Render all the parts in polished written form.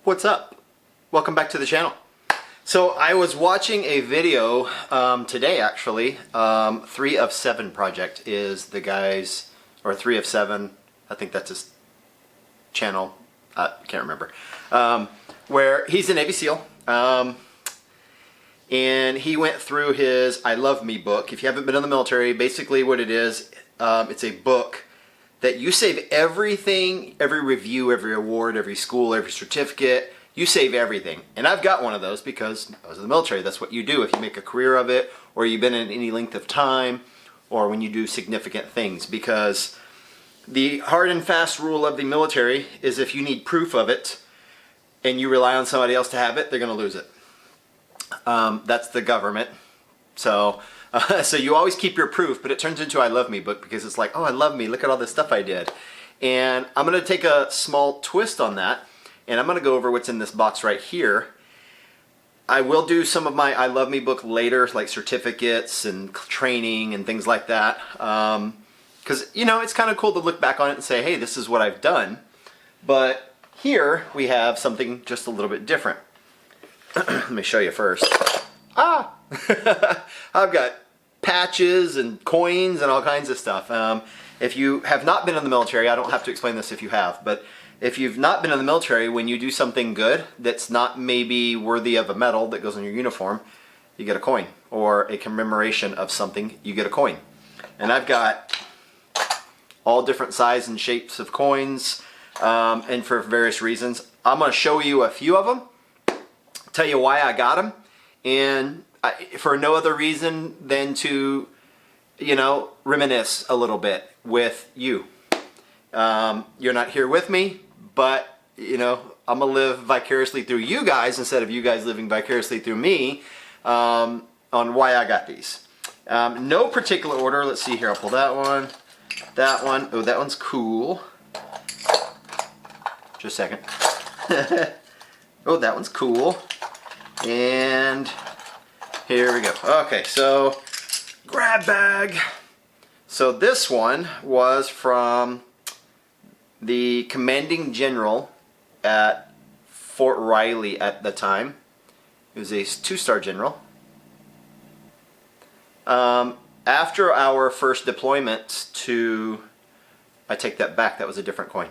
What's up? Welcome back to the channel. So I was watching a video today actually. 3 of 7 project is the guy's, or 3 of 7, I think that's his channel, I can't remember, where he's a Navy SEAL. And he went through his I Love Me book. If you haven't been in the military, basically what it is, it's a book that you save everything, every review, every award, every school, every certificate. You save everything. And I've got one of those because I was in the military. That's what you do if you make a career of it, or you've been in any length of time, or when you do significant things. Because the hard and fast rule of the military is if you need proof of it and you rely on somebody else to have it, they're going to lose it. That's the government. So you always keep your proof, but it turns into I Love Me book because it's like, oh, I love me. Look at all this stuff I did. And I'm going to take a small twist on that, and I'm going to go over what's in this box right here. I will do some of my I Love Me book later, like certificates and training and things like that. Because, you know, it's kind of cool to look back on it and say, hey, this is what I've done. But here we have something just a little bit different. Let me show you first. Ah! I've got patches and coins and all kinds of stuff. If you have not been in the military, I don't have to explain this if you have, but if you've not been in the military, when you do something good that's not maybe worthy of a medal that goes on your uniform, you get a coin. Or a commemoration of something, you get a coin. And I've got all different sizes and shapes of coins, and for various reasons. I'm going to show you a few of them, tell you why I got them, and for no other reason than to, you know, reminisce a little bit with you. You're not here with me, but, you know, I'm going to live vicariously through you guys instead of you guys living vicariously through me on why I got these. No particular order. Let's see here. I'll pull that one. That one. Oh, that one's cool. Just a second. Oh, that one's cool. And here we go. Okay, so grab bag. So this one was from the commanding general at Fort Riley at the time. He was a 2-star general. After our first deployment to, I take that back, that was a different coin.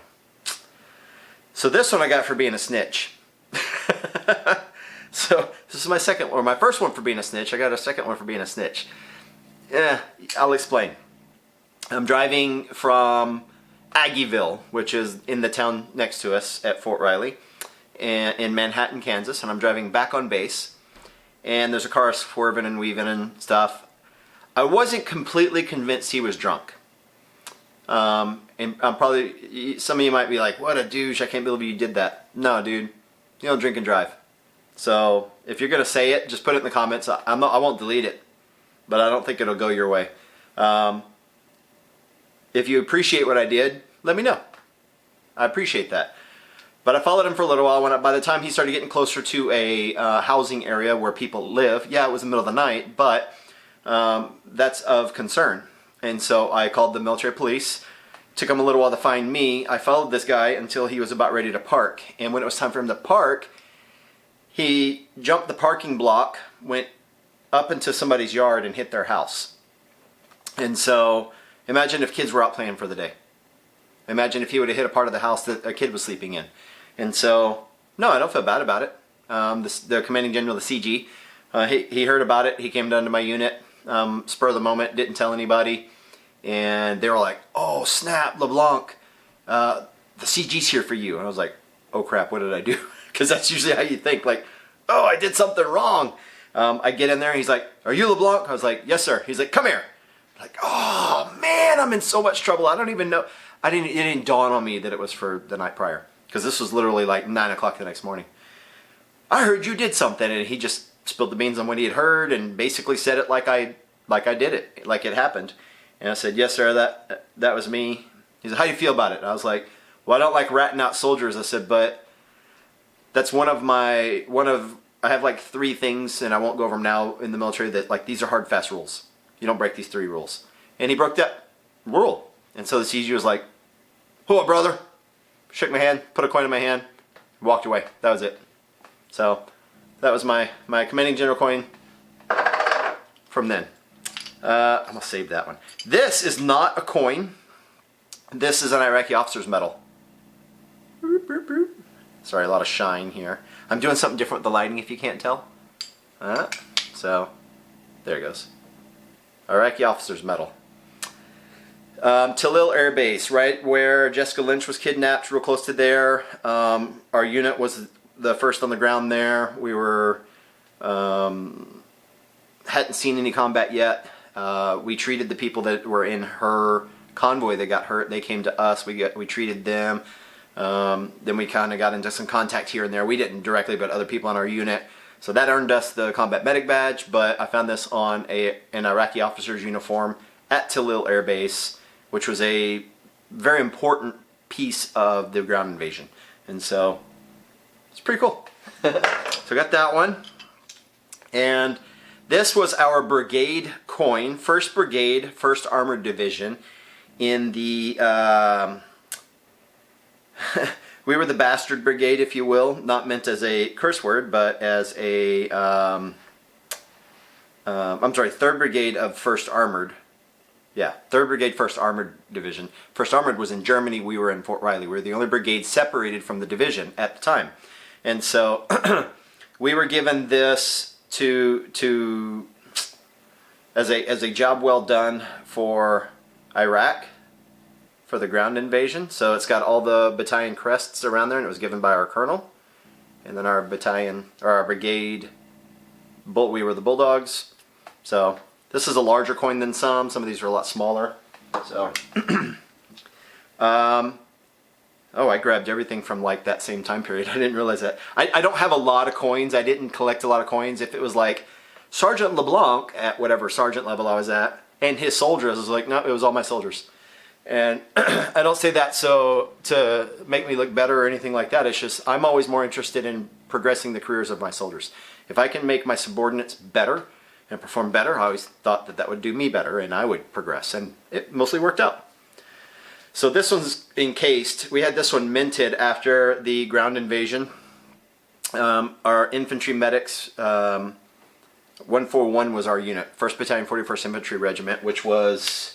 So this one I got for being a snitch. So this is my second one, or my first one for being a snitch. I got a second one for being a snitch. Yeah, I'll explain. I'm driving from Aggieville, which is in the town next to us at Fort Riley, in Manhattan, Kansas, and I'm driving back on base. And there's a car swerving and weaving and stuff. I wasn't completely convinced he was drunk. And I'm probably, some of you might be like, what a douche, I can't believe you did that. No, dude, you don't drink and drive. So if you're going to say it, just put it in the comments. I won't delete it, but I don't think it'll go your way. If you appreciate what I did, let me know. I appreciate that. But I followed him for a little while. By the time he started getting closer to a housing area where people live, yeah, it was the middle of the night, but that's of concern. And so I called the military police. Took him a little while to find me. I followed this guy until he was about ready to park. And when it was time for him to park, he jumped the parking block, went up into somebody's yard and hit their house. And so imagine if kids were out playing for the day. Imagine if he would have hit a part of the house that a kid was sleeping in. And so, no, I don't feel bad about it. The commanding general, the CG, he heard about it. He came down to my unit, spur of the moment, didn't tell anybody. And they were like, oh, snap, LeBlanc, the CG's here for you. And I was like, oh, crap, what did I do? Because that's usually how you think, like, oh, I did something wrong. I get in there, and he's like, are you LeBlanc? I was like, yes, sir. He's like, come here. I'm like, oh, man, I'm in so much trouble. I don't even know. It didn't dawn on me that it was for the night prior. Because this was literally like 9 o'clock the next morning. I heard you did something, and he just spilled the beans on what he had heard and basically said it like I did it, like it happened. And I said, yes, sir, that was me. He said, how do you feel about it? And I was like, well, I don't like ratting out soldiers. I said, but that's I have like 3 things, and I won't go over them now in the military, that like these are hard, fast rules. You don't break these 3 rules. And he broke that rule. And so the CG was like, hold up, brother. Shook my hand, put a coin in my hand, Walked away. That was it. So that was my commanding general coin from then. I'm gonna save that one. This is not a coin. This is an Iraqi officer's medal. Sorry, a lot of shine here. I'm doing something different with the lighting if you can't tell. So there it goes. Iraqi officer's medal. Talil Air Base, right where Jessica Lynch was kidnapped, real close to there. Our unit was the first on the ground there. We were hadn't seen any combat yet. We treated the people that were in her convoy that got hurt. They came to us. We treated them. Then we kind of got into some contact here and there. We didn't directly, but other people on our unit. So that earned us the combat medic badge. But I found this on an Iraqi officer's uniform at Talil Air Base, which was a very important piece of the ground invasion. And so it's pretty cool. So I got that one. And this was our brigade coin, 1st Brigade, 1st Armored Division in the, we were the bastard brigade, if you will, not meant as a curse word, but as a, I'm sorry, 3rd Brigade of 1st Armored. Yeah, 3rd Brigade, 1st Armored Division. 1st Armored was in Germany, we were in Fort Riley. We were the only brigade separated from the division at the time. And so we were given this as a job well done for Iraq, for the ground invasion. So it's got all the battalion crests around there, and it was given by our colonel. And then our battalion, or our brigade, we were the Bulldogs. So this is a larger coin than some. Some of these are a lot smaller. So, oh, I grabbed everything from like that same time period. I didn't realize that. I don't have a lot of coins. I didn't collect a lot of coins. If it was like Sergeant LeBlanc at whatever sergeant level I was at, and his soldiers, I was like, no, it was all my soldiers. And I don't say that so to make me look better or anything like that. It's just I'm always more interested in progressing the careers of my soldiers. If I can make my subordinates better and perform better, I always thought that that would do me better and I would progress. And it mostly worked out. So this one's encased. We had this one minted after the ground invasion. Our infantry medics, 141 was our unit. 1st Battalion, 41st Infantry Regiment, which was...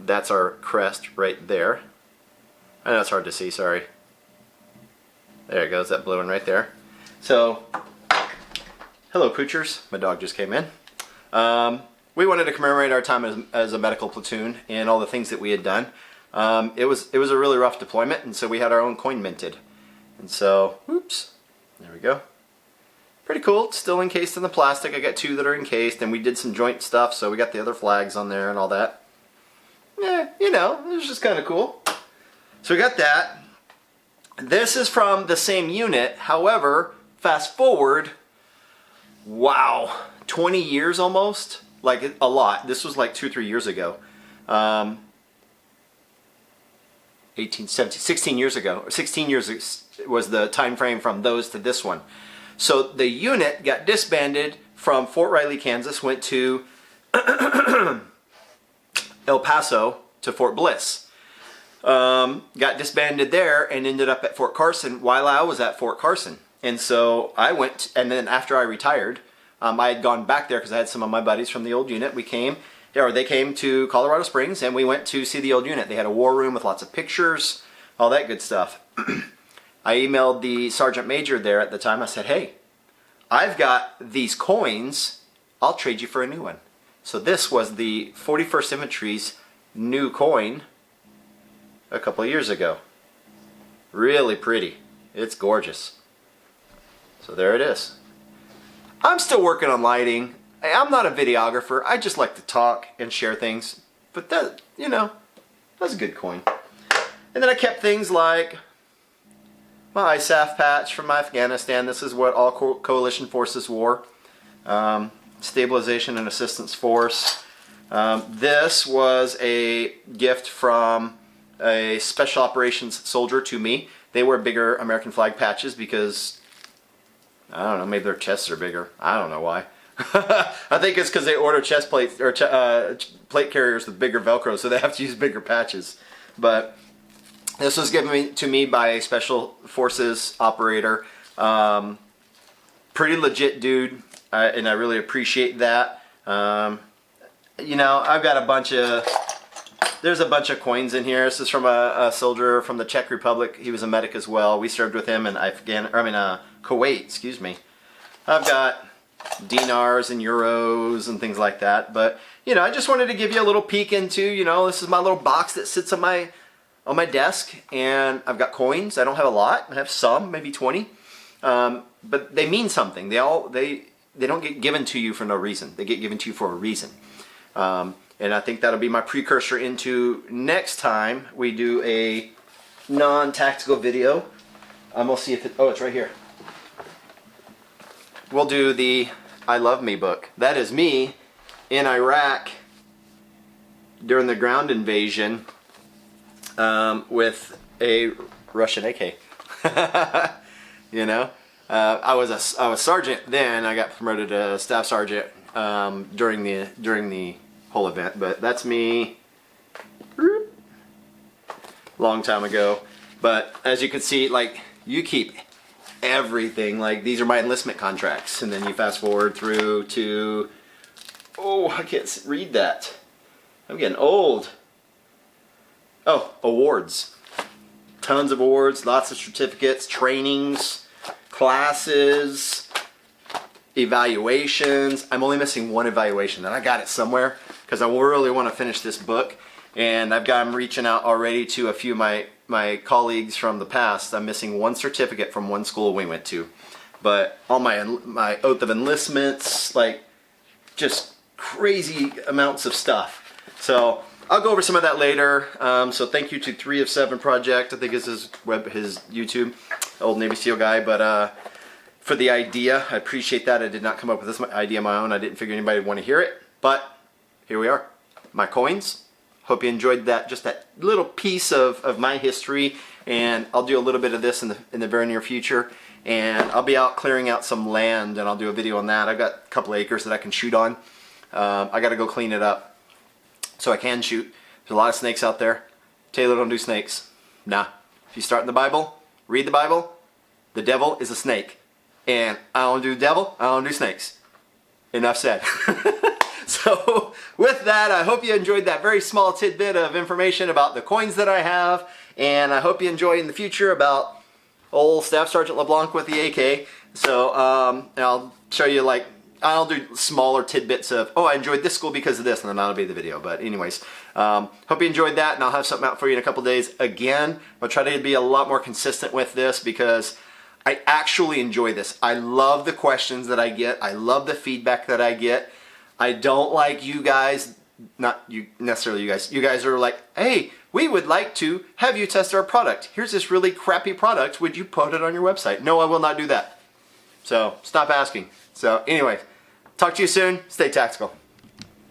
That's our crest right there. I know it's hard to see, sorry. There it goes, that blue one right there. So, hello Poochers. My dog just came in. We wanted to commemorate our time as a medical platoon and all the things that we had done. It was a really rough deployment, and so we had our own coin minted. And so, oops, there we go. Pretty cool. It's still encased in the plastic. I got 2 that are encased, and we did some joint stuff, so we got the other flags on there and all that. Yeah, you know, it was just kind of cool. So we got that. This is from the same unit. However, fast forward, wow, 20 years almost? Like a lot. This was like 2 or 3 years ago. 18, 17, 16 years ago. 16 years was the time frame from those to this one. So the unit got disbanded from Fort Riley, Kansas, went to El Paso to Fort Bliss. Got disbanded there and ended up at Fort Carson while I was at Fort Carson. And so I went, and then after I retired, I had gone back there because I had some of my buddies from the old unit. They came to Colorado Springs, and we went to see the old unit. They had a war room with lots of pictures, all that good stuff. I emailed the sergeant major there at the time. I said, hey, I've got these coins. I'll trade you for a new one. So this was the 41st Infantry's new coin a couple of years ago. Really pretty. It's gorgeous. So there it is. I'm still working on lighting. I'm not a videographer. I just like to talk and share things. But that, you know, that's a good coin. And then I kept things like my ISAF patch from Afghanistan. This is what all coalition forces wore. Stabilization and Assistance Force. This was a gift from a Special Operations soldier to me. They wear bigger American flag patches because, I don't know, maybe their chests are bigger. I don't know why. I think it's because they order chest plates or plate carriers with bigger Velcro, so they have to use bigger patches. But This was given to me by a Special Forces operator. Pretty legit dude, and I really appreciate that. You know, I've got a bunch of, there's a bunch of coins in here. This is from a soldier from the Czech Republic. He was a medic as well. We served with him in Kuwait, excuse me. I've got dinars and euros and things like that. But, you know, I just wanted to give you a little peek into, you know, this is my little box that sits on my desk, and I've got coins. I don't have a lot. I have some, maybe 20. But they mean something. They don't get given to you for no reason. They get given to you for a reason. And I think that'll be my precursor into next time we do a non-tactical video. We'll see if it's right here. We'll do the I Love Me book. That is me in Iraq during the ground invasion with a Russian AK. You know, I was sergeant then. I got promoted to staff sergeant during the whole event. But that's me, long time ago. But as you can see, like, you keep everything. Like, these are my enlistment contracts, and then you fast forward through to, oh, I can't read that. I'm getting old. Oh, awards. Tons of awards, lots of certificates, trainings, classes, evaluations. I'm only missing one evaluation, and I got it somewhere because I really want to finish this book. And I'm reaching out already to a few of my colleagues from the past. I'm missing one certificate from one school we went to. But all my oath of enlistments, like, just crazy amounts of stuff. So I'll go over some of that later. So thank you to 3 of 7 Project. I think is his YouTube, old Navy SEAL guy. But for the idea, I appreciate that. I did not come up with this idea on my own. I didn't figure anybody would want to hear it. But here we are. My coins. Hope you enjoyed that, just that little piece of my history. And I'll do a little bit of this in the very near future. And I'll be out clearing out some land, and I'll do a video on that. I've got a couple acres that I can shoot on. I got to go clean it up so I can shoot. There's a lot of snakes out there. Taylor don't do snakes. Nah. If you start in the Bible, read the Bible, the devil is a snake. And I don't do devil, I don't do snakes. Enough said. So with that, I hope you enjoyed that very small tidbit of information about the coins that I have. And I hope you enjoy in the future about old Staff Sergeant LeBlanc with the AK. So I'll show you, like, I'll do smaller tidbits of, oh, I enjoyed this school because of this, and then that'll be the video. But anyways, hope you enjoyed that, and I'll have something out for you in a couple days. Again, I'll try to be a lot more consistent with this because I actually enjoy this. I love the questions that I get. I love the feedback that I get. I don't like you guys, not you necessarily you guys. You guys are like, hey, we would like to have you test our product. Here's this really crappy product. Would you put it on your website? No, I will not do that. So stop asking. So anyway, talk to you soon. Stay tactical.